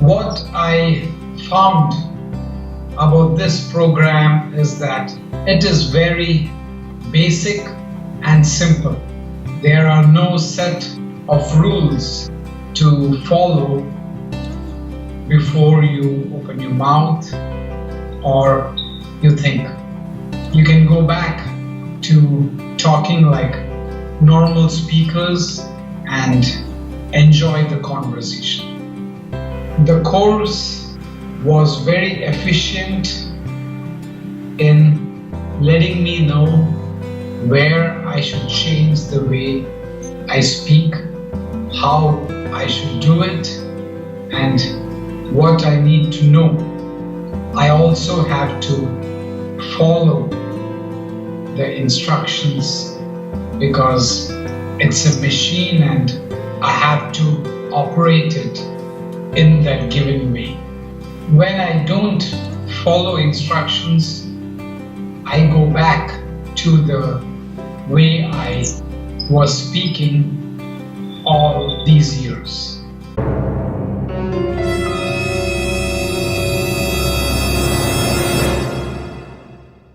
What I found about this program is that it is very basic and simple. There are no set of rules to follow before you open your mouth or you think. You can go back to talking like normal speakers and enjoy the conversation. The course was very efficient in letting me know where I should change the way I speak, how I should do it, and what I need to know. I also have to follow the instructions because it's a machine and I have to operate it in that given way. When I don't follow instructions, I go back to the way I was speaking all these years.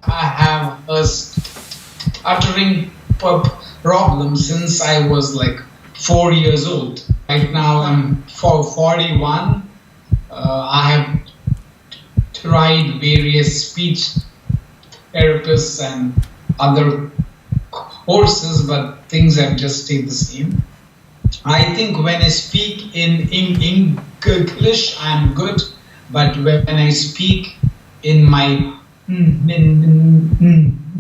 I have a stuttering problem since I was like 4 years old. Right now I'm 41. I have tried various speech therapists and other courses, but things have just stayed the same. I think when I speak in English, I'm good, but when I speak in my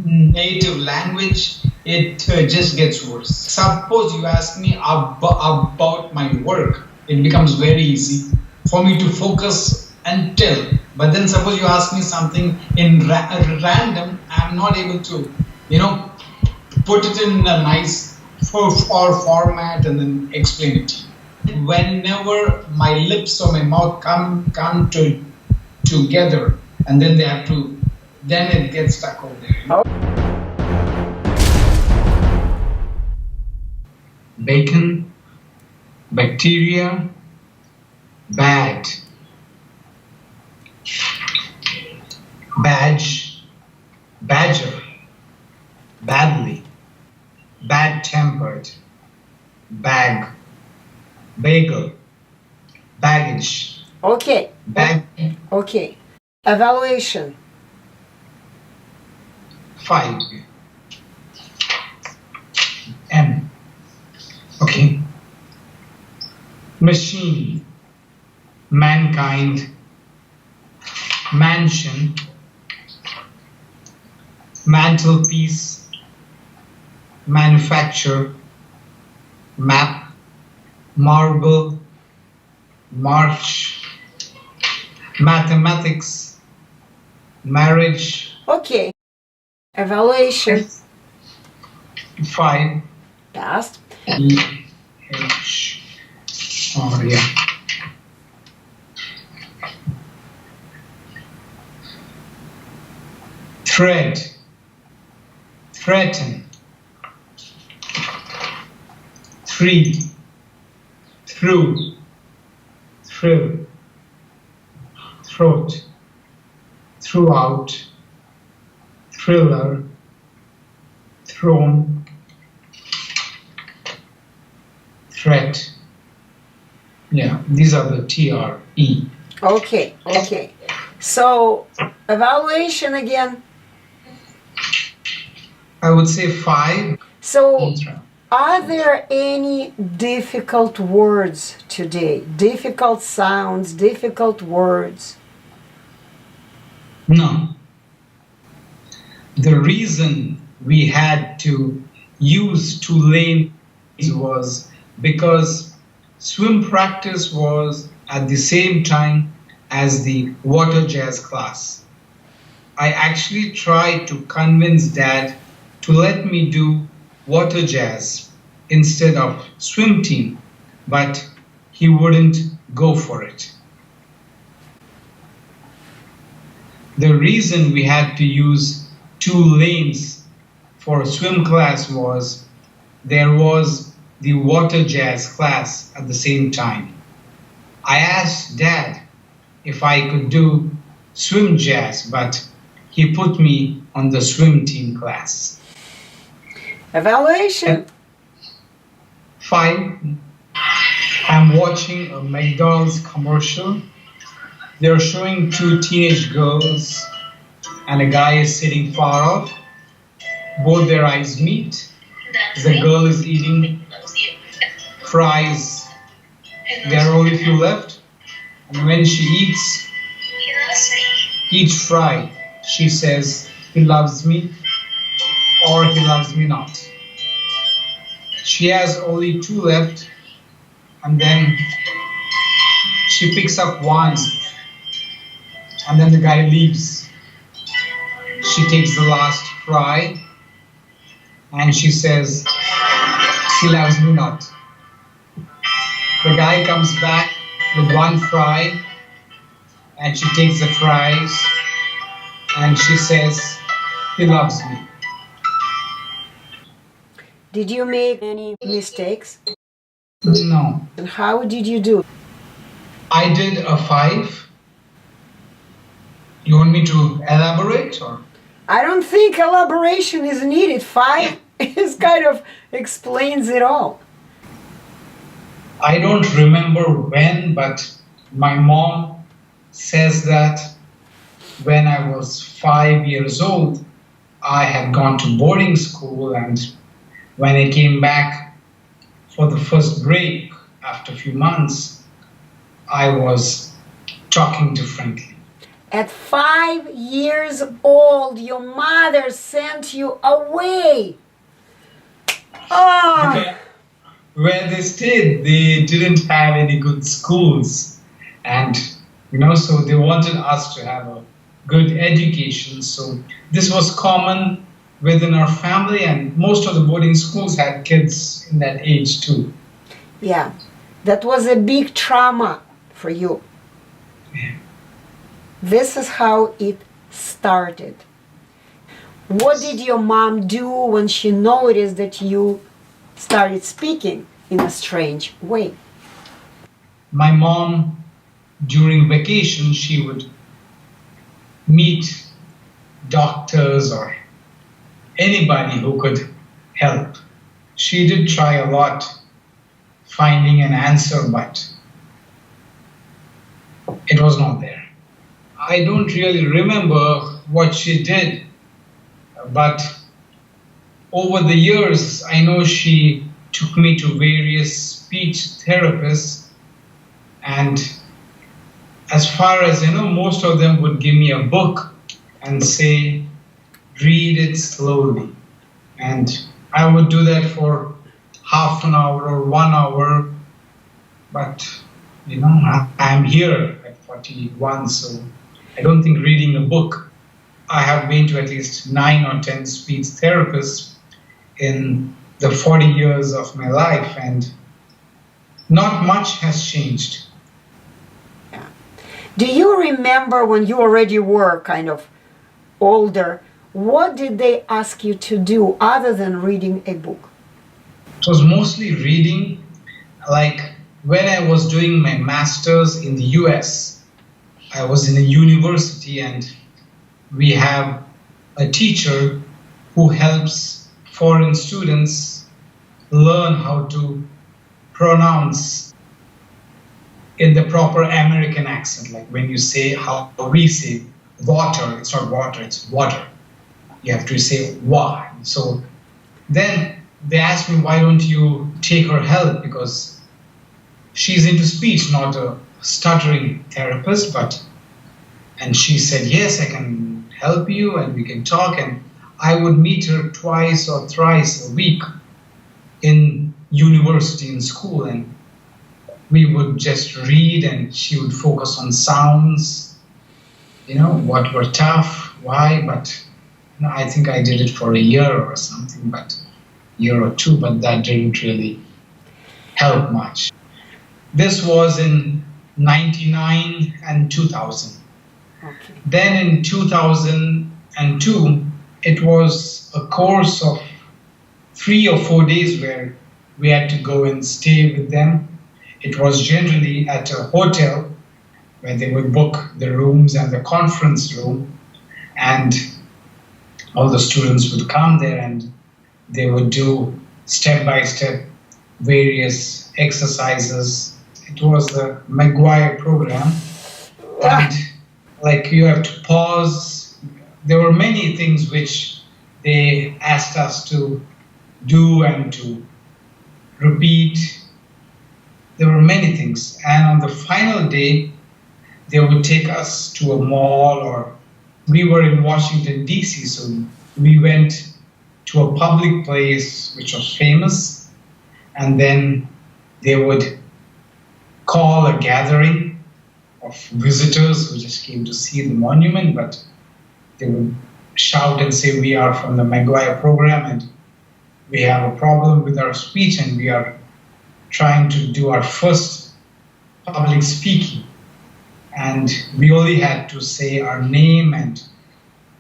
native language, it just gets worse. Suppose you ask me about my work, it becomes very easy for me to focus and tell. But then suppose you ask me something in random, I'm not able to, put it in a nice format and then explain it to you. Whenever my lips or my mouth come together, and then then it gets stuck over there. Bacon, bacteria, bad, badge, badger, badly, bad-tempered, bag, bagel, baggage. Okay. Bag. Okay. Evaluation. 5. M. Okay. Machine, mankind, mansion, mantelpiece, manufacture, map, marble, march, mathematics, marriage. Okay. Evaluation. 5. Past. H. Oh, yeah. Thread, threaten, 3, through, thrill, throat, throughout, thriller, thrown, threat. Yeah, these are the TRE. Okay, okay. So, evaluation again. I would say 5. So, are there any difficult words today? Difficult sounds, difficult words? No. The reason we had to use 2 lanes was because swim practice was at the same time as the water jazz class. I actually tried to convince Dad to let me do water jazz instead of swim team, but he wouldn't go for it. The reason we had to use 2 lanes for swim class was there was the water jazz class at the same time. I asked Dad if I could do swim jazz, but he put me on the swim team class. Evaluation. At 5, I'm watching a McDonald's commercial. They're showing two teenage girls and a guy is sitting far off. Both their eyes meet. The girl is eating fries. There are only few left. And when she eats each fry, she says, "He loves me," or "He loves me not." She has only 2 left, and then she picks up one, and then the guy leaves. She takes the last fry, and she says, "He loves me not." The guy comes back with 1 fry, and she takes the fries, and she says, "He loves me." Did you make any mistakes? No. And how did you do? I did a 5. You want me to elaborate, or? I don't think elaboration is needed. 5 is kind of explains it all. I don't remember when, but my mom says that when I was 5 years old, I had gone to boarding school, and when I came back for the first break after a few months, I was talking differently. At 5 years old, your mother sent you away. Oh. Where they stayed, they didn't have any good schools, and so they wanted us to have a good education. So this was common within our family, and most of the boarding schools had kids in that age too. Yeah, that was a big trauma for you. Yeah. This is how it started. What did your mom do when she noticed that you started speaking in a strange way? My mom, during vacation, she would meet doctors or anybody who could help. She did try a lot finding an answer, but it was not there. I don't really remember what she did, but over the years, I know she took me to various speech therapists, and as far as most of them would give me a book and say, "Read it slowly." And I would do that for half an hour or 1 hour, but I'm here at 41, so I don't think reading a book. I have been to at least 9 or 10 speech therapists in the 40 years of my life, and not much has changed. Yeah. Do you remember when you already were kind of older, what did they ask you to do other than reading a book? It was mostly reading. Like when I was doing my master's in the US, I was in a university, and we have a teacher who helps foreign students learn how to pronounce in the proper American accent. Like when you say how we say water, it's not water, it's water. You have to say wa. So then they asked me, why don't you take her help? Because she's into speech, not a stuttering therapist, and she said, yes, I can help you and we can talk. And I would meet her twice or thrice a week in university, in school, and we would just read, and she would focus on sounds, what were tough, why, but I think I did it for a year or something, year or 2, but that didn't really help much. This was in 99 and 2000. Okay. Then in 2002, it was a course of 3 or 4 days where we had to go and stay with them it was generally at a hotel where they would book the rooms and the conference room, and all the students would come there and they would do step-by-step various exercises. It was the Maguire program, and like you have to pause. There were many things which they asked us to do and to repeat. There were many things, and on the final day they would take us to a mall, or we were in Washington DC, so we went to a public place which was famous, and then they would call a gathering of visitors who just came to see the monument, but they would shout and say, we are from the Maguire program and we have a problem with our speech and we are trying to do our first public speaking. And we only had to say our name and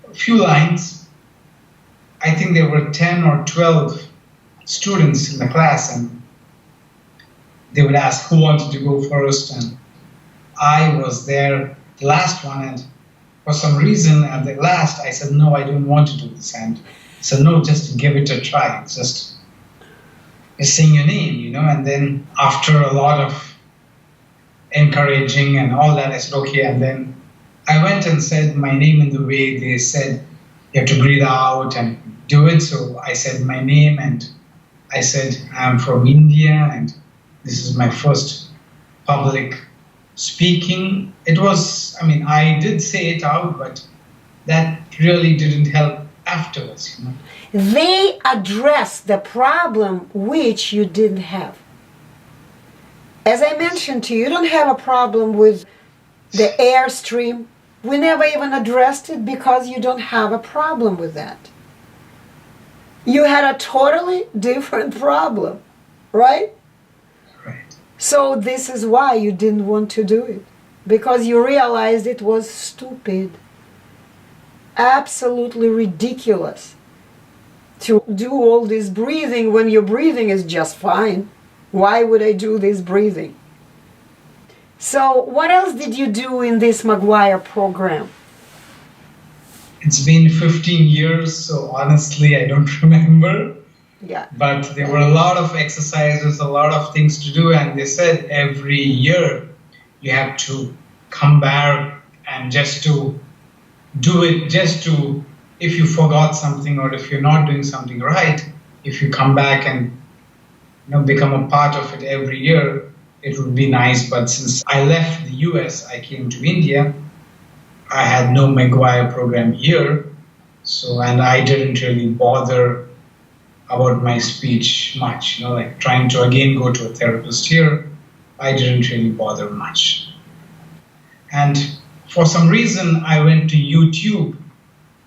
a few lines. I think there were 10 or 12 students in the class, and they would ask who wanted to go first, and I was there, the last one, and for some reason at the last I said, no, I don't want to do this, and I said, no, just give it a try, just saying your name, and then after a lot of encouraging and all that, I said, okay, and then I went and said my name in the way they said you have to breathe out and do it. So I said my name, and I said I'm from India and this is my first public speaking. It was, I did say it out, but that really didn't help afterwards. They addressed the problem which you didn't have. As I mentioned to you, you don't have a problem with the airstream. We never even addressed it because you don't have a problem with that. You had a totally different problem, right? Right. So this is why you didn't want to do it, because you realized it was stupid, absolutely ridiculous to do all this breathing when your breathing is just fine. Why would I do this breathing? So what else did you do in this Maguire program? It's been 15 years, so honestly I don't remember. Yeah. But there were a lot of exercises, a lot of things to do, and they said every year you have to come back and just to do it, just to, if you forgot something or if you're not doing something right, if you come back and become a part of it every year, it would be nice. But since I left the US, I came to India, I had no Maguire program here, and I didn't really bother about my speech much, like trying to again go to a therapist here, I didn't really bother much. And for some reason, I went to YouTube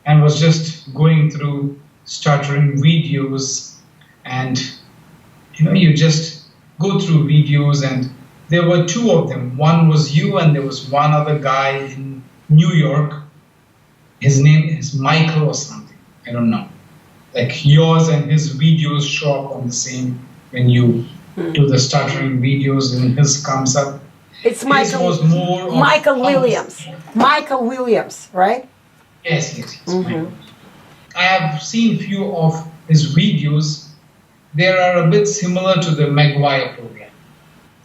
and was just going through stuttering videos, and you just go through videos, and there were two of them. One was you, and there was one other guy in New York. His name is Michael or something, I don't know. Like yours and his videos show up on the same when you do the stuttering videos, and his comes up. It's Michael. Was more Michael Williams. Michael Williams, right? Yes. Michael. I have seen few of his videos. They are a bit similar to the Maguire program.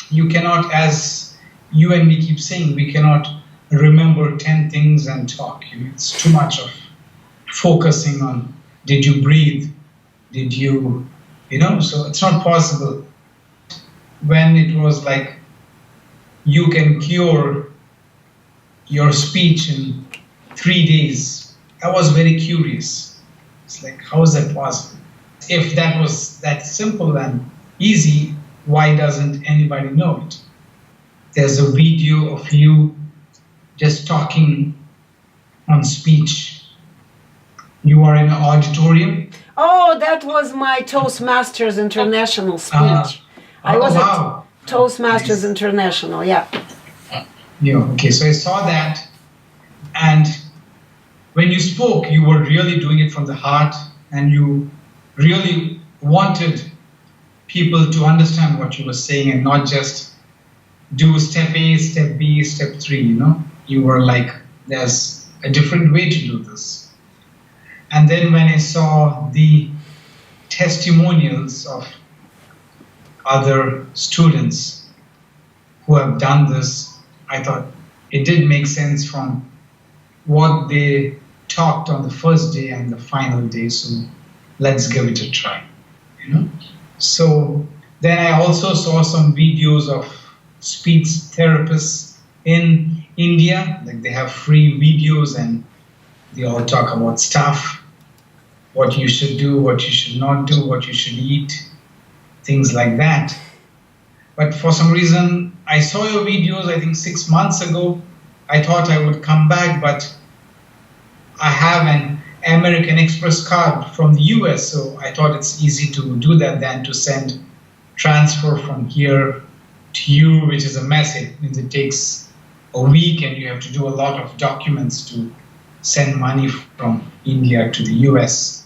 You cannot, as you and me keep saying, we cannot remember 10 things and talk. It's too much of focusing on, did you breathe? Did you, so it's not possible. When it was like, you can cure your speech in 3 days, I was very curious. It's like, how is that possible? If that was that simple and easy, why doesn't anybody know it? There's a video of you just talking on speech. You are in an auditorium. Oh, that was my Toastmasters International speech. I was at Toastmasters International, yeah. Yeah, okay, so I saw that, and when you spoke, you were really doing it from the heart, and you really wanted people to understand what you were saying and not just do step A, step B, step 3, You were like, there's a different way to do this. And then when I saw the testimonials of other students who have done this, I thought it did make sense from what they talked on the first day and the final day. So let's give it a try, So then I also saw some videos of speech therapists in India. Like they have free videos and they all talk about stuff, what you should do, what you should not do, what you should eat, things like that. But for some reason, I saw your videos, I think 6 months ago. I thought I would come back, but I have an American Express card from the US, so I thought it's easy to do that than to transfer from here to you, which is a mess. It means it takes a week and you have to do a lot of documents to send money from India to the US.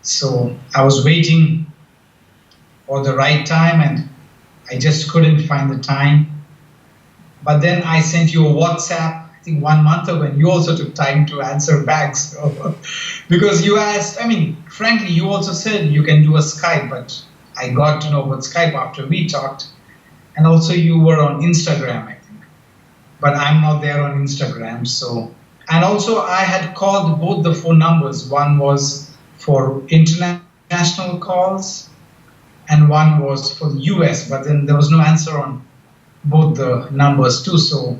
So I was waiting for the right time and I just couldn't find the time. But then I sent you a WhatsApp, I think 1 month ago, and you also took time to answer back. So, because you asked, frankly, you also said you can do a Skype, but I got to know about Skype after we talked. And also you were on Instagram, I think. But I'm not there on Instagram, so. And also I had called both the phone numbers. One was for international calls and one was for the US, but then there was no answer on both the numbers too, so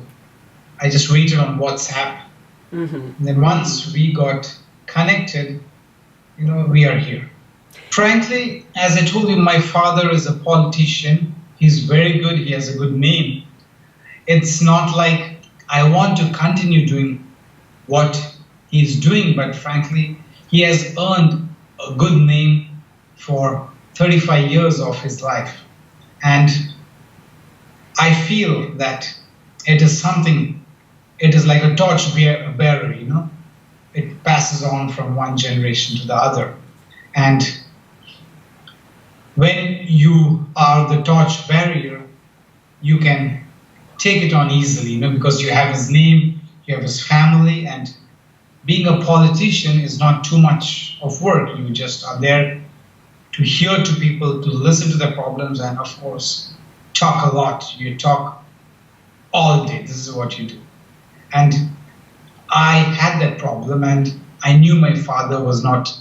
I just waited on WhatsApp. And then once we got connected, we are here. Frankly, as I told you, my father is a politician. He's very good. He has a good name. It's not like I want to continue doing what he's doing, but frankly, he has earned a good name for 35 years of his life. And I feel that it is like a torch bearer, It passes on from one generation to the other. And when you are the torch bearer, you can take it on easily, because you have his name, you have his family, and being a politician is not too much of work. You just are there to hear to people, to listen to their problems, and of course, talk a lot. You talk all day. This is what you do. And I had that problem, and I knew my father was not,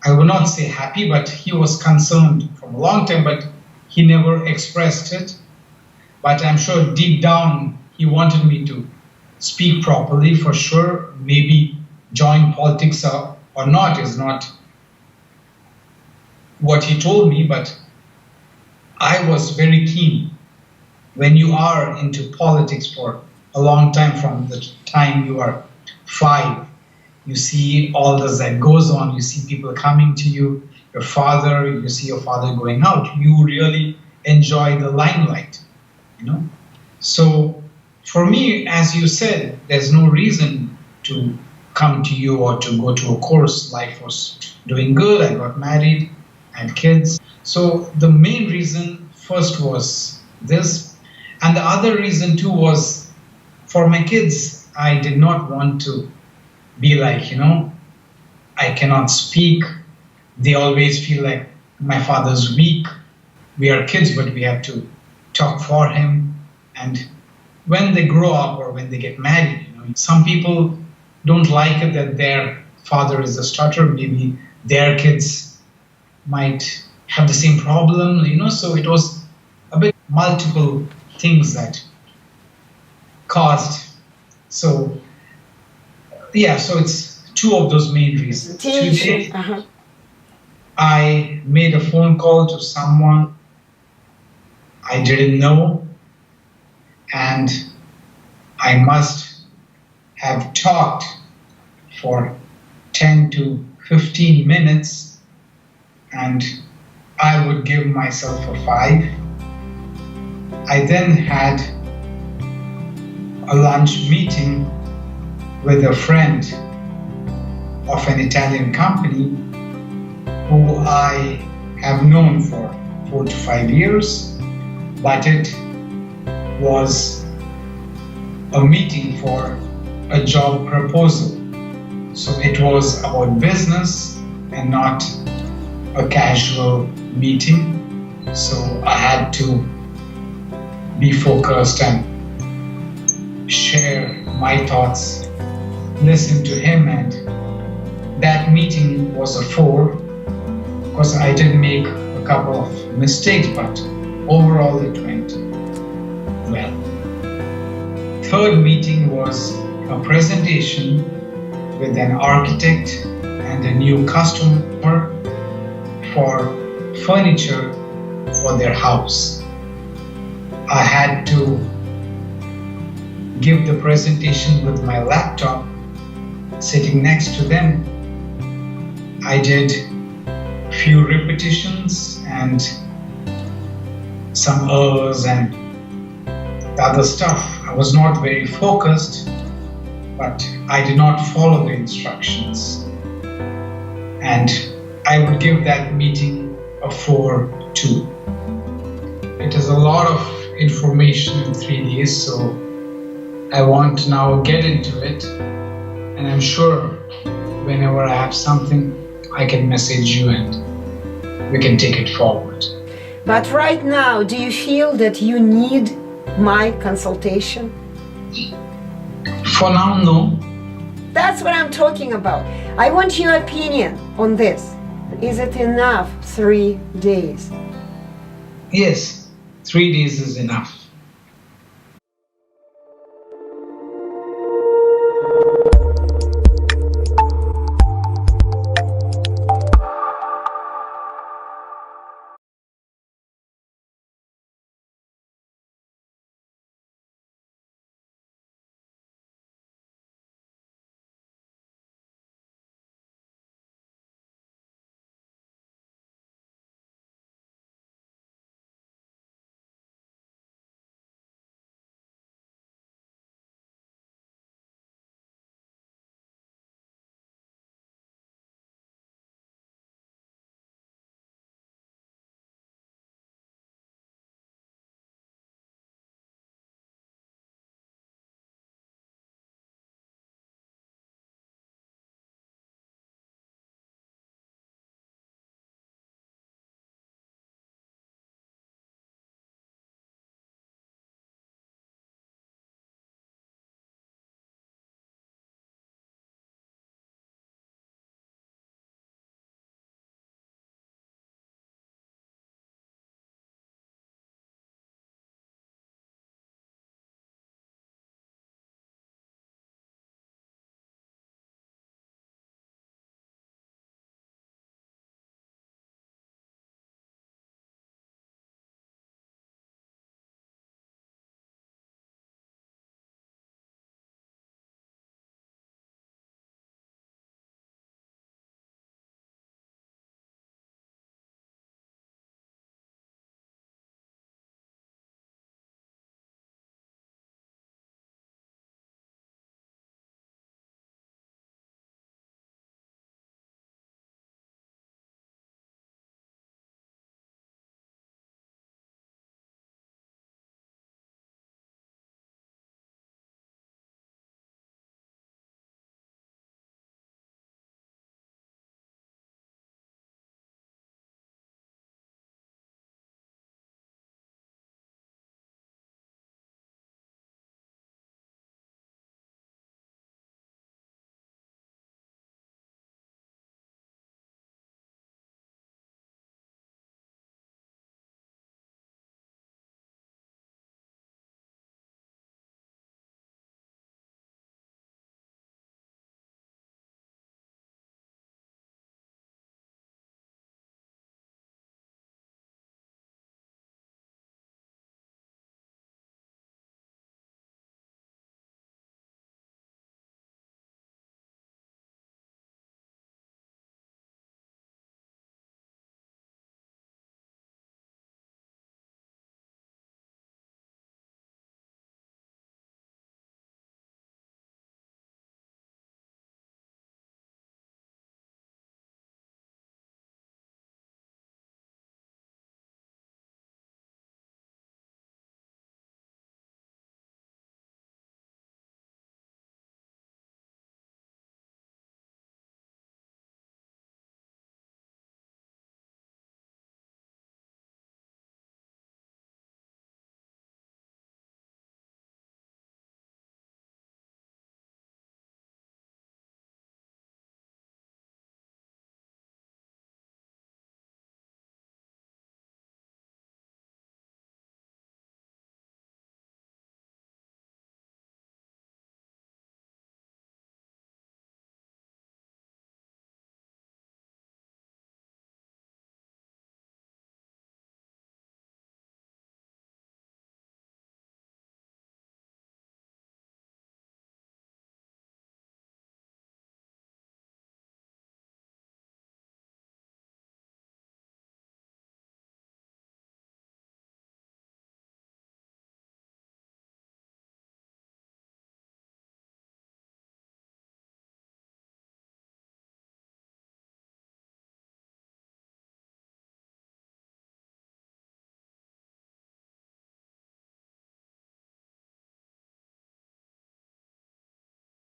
I would not say happy, but he was concerned from a long time, but he never expressed it. But I'm sure deep down, he wanted me to speak properly for sure. Maybe join politics or not is not what he told me, but I was very keen. When you are into politics for a long time, from the time you are 5, you see all this that goes on, you see people coming to you, you see your father going out, you really enjoy the limelight, So for me, as you said, there's no reason to come to you or to go to a course. Life was doing good, I got married, I had kids. So the main reason first was this, and the other reason too was for my kids. I did not want to be like, I cannot speak. They always feel like my father's weak. We are kids, but we have to talk for him. And when they grow up or when they get married, some people don't like it that their father is a stutterer. Maybe their kids might have the same problem, so it was a bit multiple things that caused. So it's two of those main reasons. Today, I made a phone call to someone I didn't know, and I must have talked for 10 to 15 minutes, and I would give myself a 5. I then had a lunch meeting with a friend of an Italian company who I have known for 4 to 5 years, but it was a meeting for a job proposal. So it was about business and not a casual meeting. So I had to be focused and share my thoughts, listen to him, and that meeting was a 4 because I did make a couple of mistakes, but overall it went well. Third meeting was a presentation with an architect and a new customer for furniture for their house. I had to give the presentation with my laptop sitting next to them. I did few repetitions and some errors and the other stuff. I was not very focused, but I did not follow the instructions. And I would give that meeting a 4-2. It is a lot of information in 3 days, so I want to now get into it. And I'm sure whenever I have something, I can message you and we can take it forward. But right now, do you feel that you need my consultation? For now, no. That's what I'm talking about. I want your opinion on this. Is it enough 3 days? Yes, 3 days is enough.